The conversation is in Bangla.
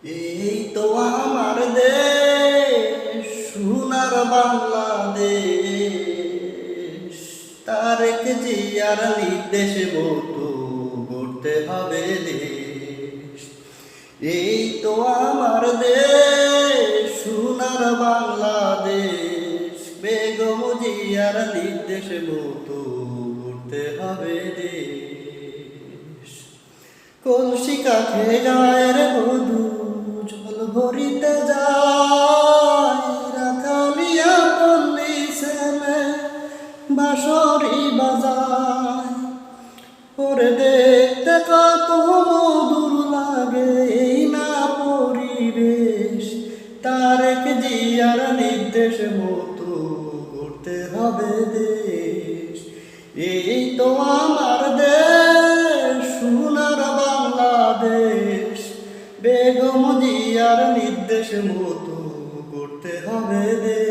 এই তো আমার দেশ, সোনার বাংলাদেশ। তারেক জিয়ার নির্দেশ মতো গড়তে হবে দেশ। এই তো আমার দেশ, সোনার বাংলাদেশ। বেগম জিয়ার নির্দেশ মতো গড়তে হবে দেশ। কলসি কাঠে গায়ের বধূ জল ভরিতে যায়, রাখালিয়া পল্লী ছেলে বাঁশরি বাজায়। ওরে দেখতে কত মধুর লাগে এই না পরিবেশ। তারেক জিয়ার নির্দেশ মতো গড়তে হবে দেশ। এই তো আমার দেশ, সোনার বাংলাদেশ। বেগম জিয়ার নির্দেশ মতো গড়তে হবে দেশ।